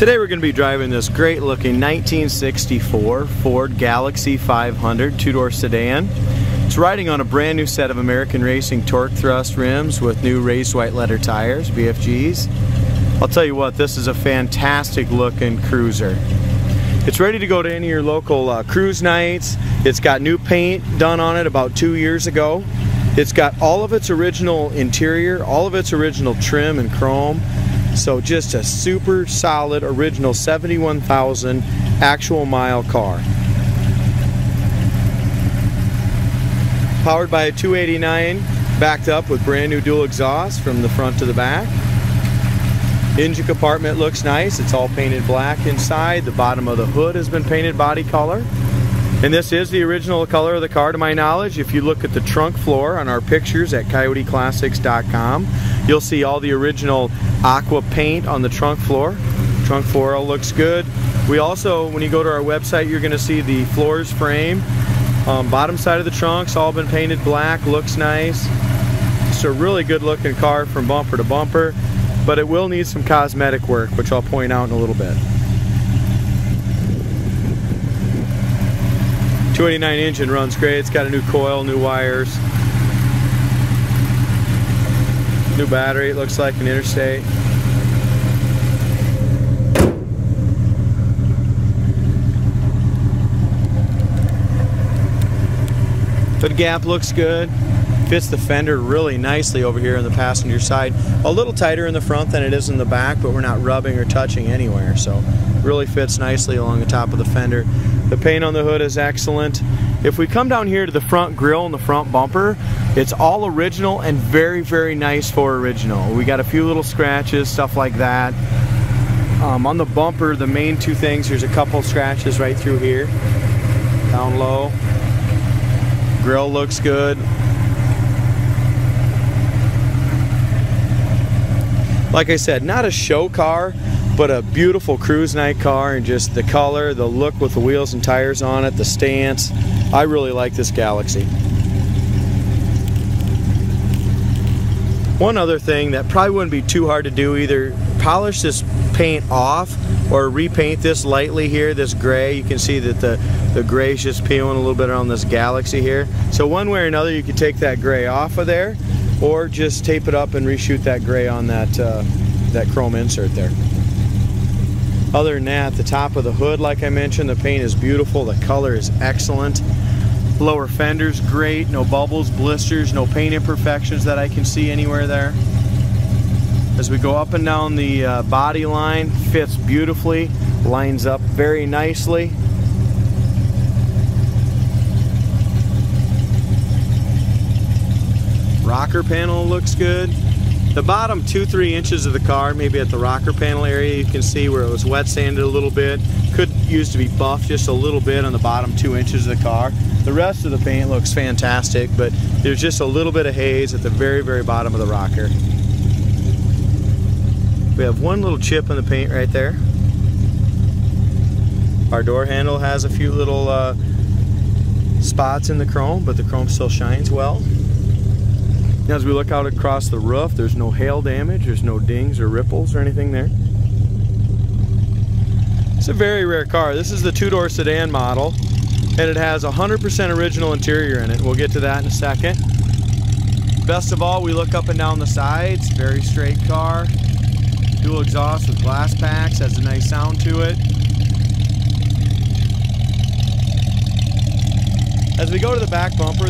Today we're going to be driving this great looking 1964 Ford Galaxie 500 two-door sedan. It's riding on a brand new set of American Racing torque thrust rims with new raised white letter tires, BFGs. I'll tell you what, this is a fantastic looking cruiser. It's ready to go to any of your local cruise nights. It's got new paint done on it about 2 years ago. It's got all of its original interior, all of its original trim and chrome. So just a super solid original 71,000 actual mile car. Powered by a 289, backed up with brand new dual exhaust from the front to the back. Engine compartment looks nice. It's all painted black inside. The bottom of the hood has been painted body color. And this is the original color of the car to my knowledge. If you look at the trunk floor on our pictures at coyoteclassics.com, you'll see all the original aqua paint on the trunk floor. Trunk floor all looks good. We also, when you go to our website, you're going to see the floors frame. Bottom side of the trunk's all been painted black, looks nice. It's a really good looking car from bumper to bumper, but it will need some cosmetic work, which I'll point out in a little bit. 289 engine runs great. It's got a new coil, new wires, new battery. It looks like an Interstate. Hood gap looks good. Fits the fender really nicely over here on the passenger side. A little tighter in the front than it is in the back, but we're not rubbing or touching anywhere, so really fits nicely along the top of the fender. The paint on the hood is excellent. If we come down here to the front grille and the front bumper, it's all original and very, very nice for original. We got a few little scratches, stuff like that. On the bumper, the main two things, there's a couple scratches right through here, down low. Grill looks good. Like I said, not a show car, but a beautiful cruise night car, and just the color, the look with the wheels and tires on it, the stance. I really like this Galaxie. One other thing that probably wouldn't be too hard to do, either polish this paint off or repaint this lightly here, this gray. You can see that the gray is just peeling a little bit on this Galaxie here. So one way or another, you could take that gray off of there, or just tape it up and reshoot that gray on that chrome insert there. Other than that, the top of the hood, like I mentioned, the paint is beautiful, the color is excellent. Lower fender's great, no bubbles, blisters, no paint imperfections that I can see anywhere there. As we go up and down the body line, fits beautifully, lines up very nicely. Rocker panel looks good. The bottom 2-3 inches of the car, maybe at the rocker panel area, you can see where it was wet sanded a little bit. Could use to be buffed just a little bit on the bottom 2 inches of the car. The rest of the paint looks fantastic, but there's just a little bit of haze at the very, very bottom of the rocker. We have one little chip in the paint right there. Our door handle has a few little spots in the chrome, but the chrome still shines well. Now, as we look out across the roof, there's no hail damage, there's no dings or ripples or anything there. It's a very rare car. This is the two-door sedan model, and it has 100% original interior in it. We'll get to that in a second. Best of all, we look up and down the sides, very straight car. Dual exhaust with glass packs, has a nice sound to it. As we go to the back bumper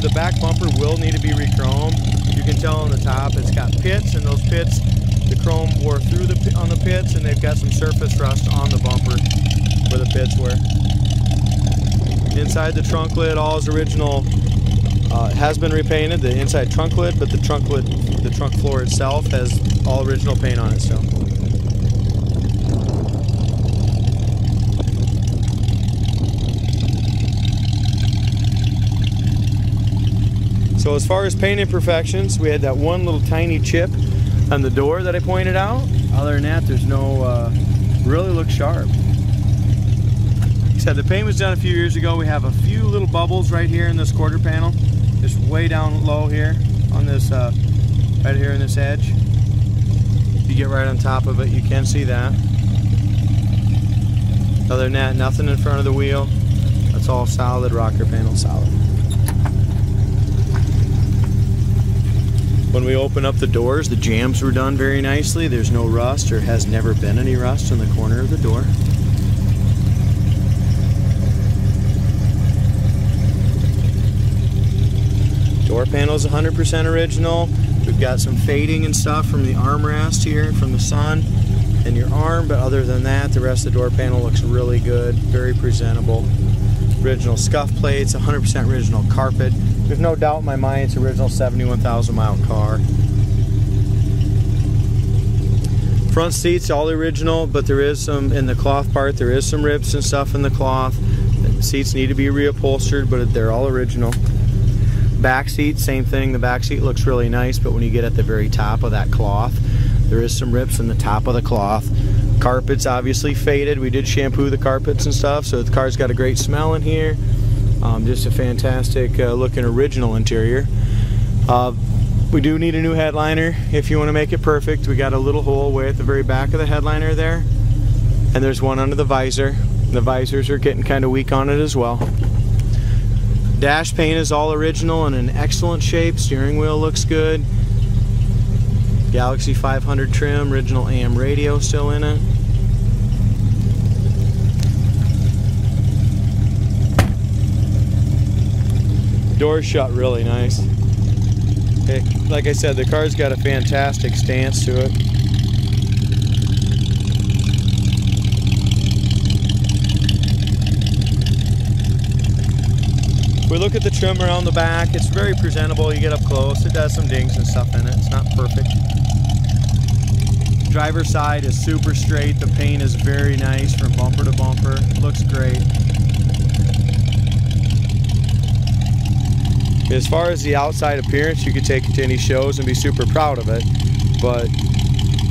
will need to be re-chromed. You can tell on the top it's got pits, and those pits, the chrome wore through on the pits, and they've got some surface rust on the bumper where the pits were. Inside the trunk lid, all is original. It has been repainted, the inside trunk lid, but the trunk floor itself has all original paint on it still. So as far as paint imperfections, we had that one little tiny chip on the door that I pointed out. Other than that, there's no, really looks sharp. Like I said, the paint was done a few years ago. We have a few little bubbles right here in this quarter panel, just way down low here on this, right here in this edge. If you get right on top of it, you can see that. Other than that, nothing in front of the wheel. That's all solid, rocker panel solid. When we open up the doors, the jambs were done very nicely. There's no rust, or has never been any rust in the corner of the door. Door panel is 100% original. We've got some fading and stuff from the armrest here, from the sun and your arm, but other than that, the rest of the door panel looks really good, very presentable. Original scuff plates, 100% original carpet. There's no doubt in my mind it's original 71,000 mile car. Front seats all original, but there is some, in the cloth part, there is some rips and stuff in the cloth. The seats need to be reupholstered, but they're all original. Back seat, same thing. The back seat looks really nice, but when you get at the very top of that cloth, there is some rips in the top of the cloth. Carpet's obviously faded. We did shampoo the carpets and stuff, so the car's got a great smell in here. Just a fantastic looking original interior. We do need a new headliner if you want to make it perfect. We got a little hole way at the very back of the headliner there, and there's one under the visor. The visors are getting kind of weak on it as well. Dash paint is all original and in excellent shape. Steering wheel looks good. Galaxie 500 trim, original AM radio still in it. Doors shut really nice. Okay, like I said, the car's got a fantastic stance to it. If we look at the trim around the back, it's very presentable. You get up close, it does some dings and stuff in it. It's not perfect. Driver's side is super straight. The paint is very nice from bumper to bumper. Looks great. As far as the outside appearance, you could take it to any shows and be super proud of it, but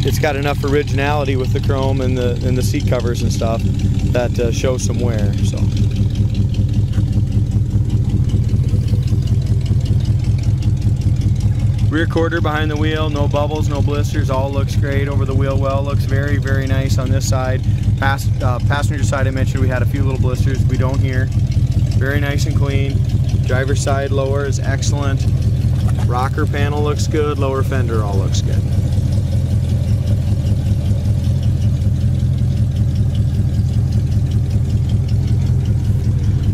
it's got enough originality with the chrome and the seat covers and stuff that shows some wear. So. Rear quarter behind the wheel, no bubbles, no blisters, all looks great. Over the wheel well, looks very, very nice on this side. Passenger side, I mentioned we had a few little blisters. We don't here. Very nice and clean. Driver's side lower is excellent. Rocker panel looks good. Lower fender all looks good.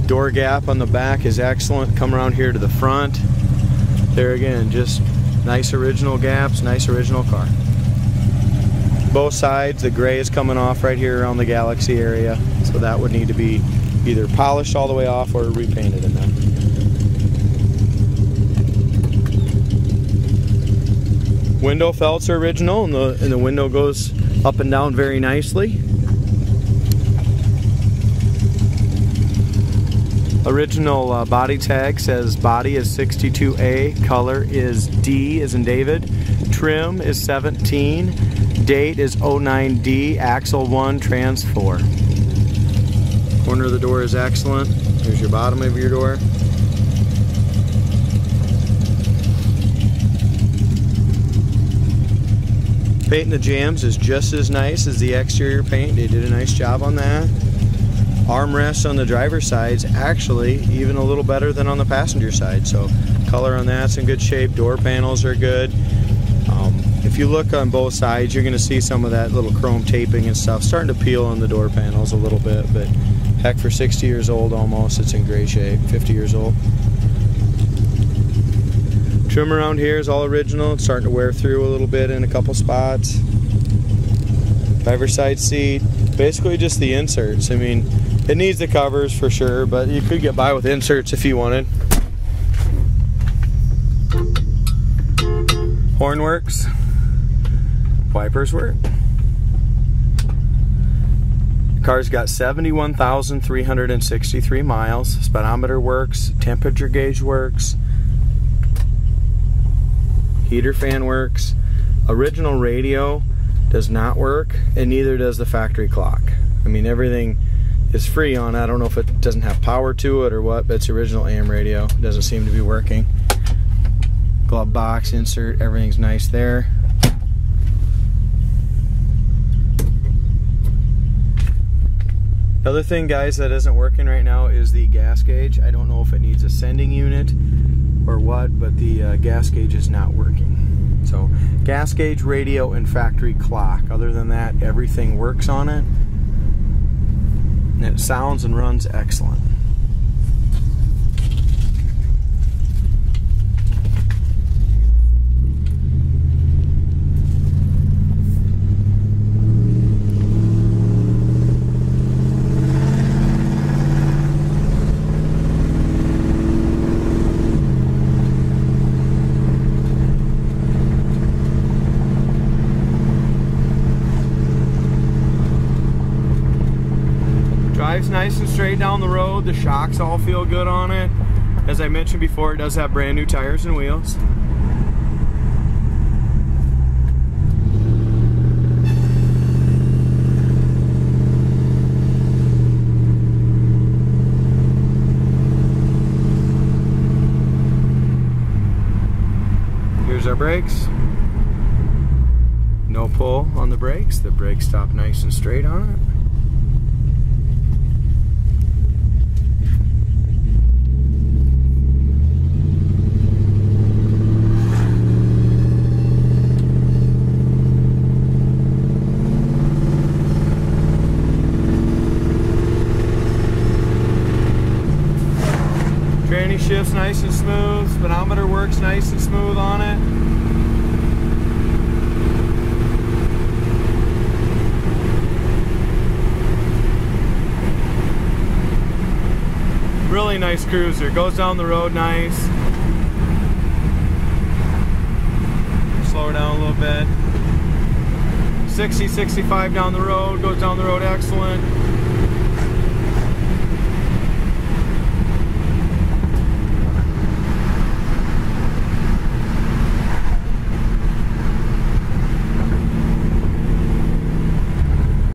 Door gap on the back is excellent. Come around here to the front. There again, just nice original gaps, nice original car. Both sides, the gray is coming off right here around the Galaxie area, so that would need to be either polished all the way off or repainted in there. Window felts are original, and the window goes up and down very nicely. Original body tag says body is 62A, color is D as in David, trim is 17, date is 09D, axle 1, trans 4. Corner of the door is excellent. Here's your bottom of your door. Paint in the jambs is just as nice as the exterior paint. They did a nice job on that. Armrests on the driver's side is actually even a little better than on the passenger side, so color on that's in good shape. Door panels are good. If you look on both sides, you're going to see some of that little chrome taping and stuff starting to peel on the door panels a little bit, but heck, for 60 years old almost, it's in great shape. 50 years old. Trim around here is all original. It's starting to wear through a little bit in a couple spots. Driver's side seat, basically just the inserts. I mean, it needs the covers for sure, but you could get by with inserts if you wanted. Horn works. Wipers work. Car's got 71,363 miles. Speedometer works. Temperature gauge works. Heater fan works. Original radio does not work, and neither does the factory clock. I mean, everything is free on it. I don't know if it doesn't have power to it or what, but it's original AM radio. It doesn't seem to be working. Glove box, insert, everything's nice there. The other thing, guys, that isn't working right now is the gas gauge. I don't know if it needs a sending unit or what, but the gas gauge is not working. So gas gauge, radio, and factory clock. Other than that, everything works on it. And it sounds and runs excellent. Drives nice and straight down the road. The shocks all feel good on it. As I mentioned before, it does have brand new tires and wheels. Here's our brakes. No pull on the brakes. The brakes stop nice and straight on it. Tranny shifts nice and smooth. Speedometer works nice and smooth on it. Really nice cruiser. Goes down the road nice. Slow her down a little bit. 60, 65 down the road. Goes down the road excellent.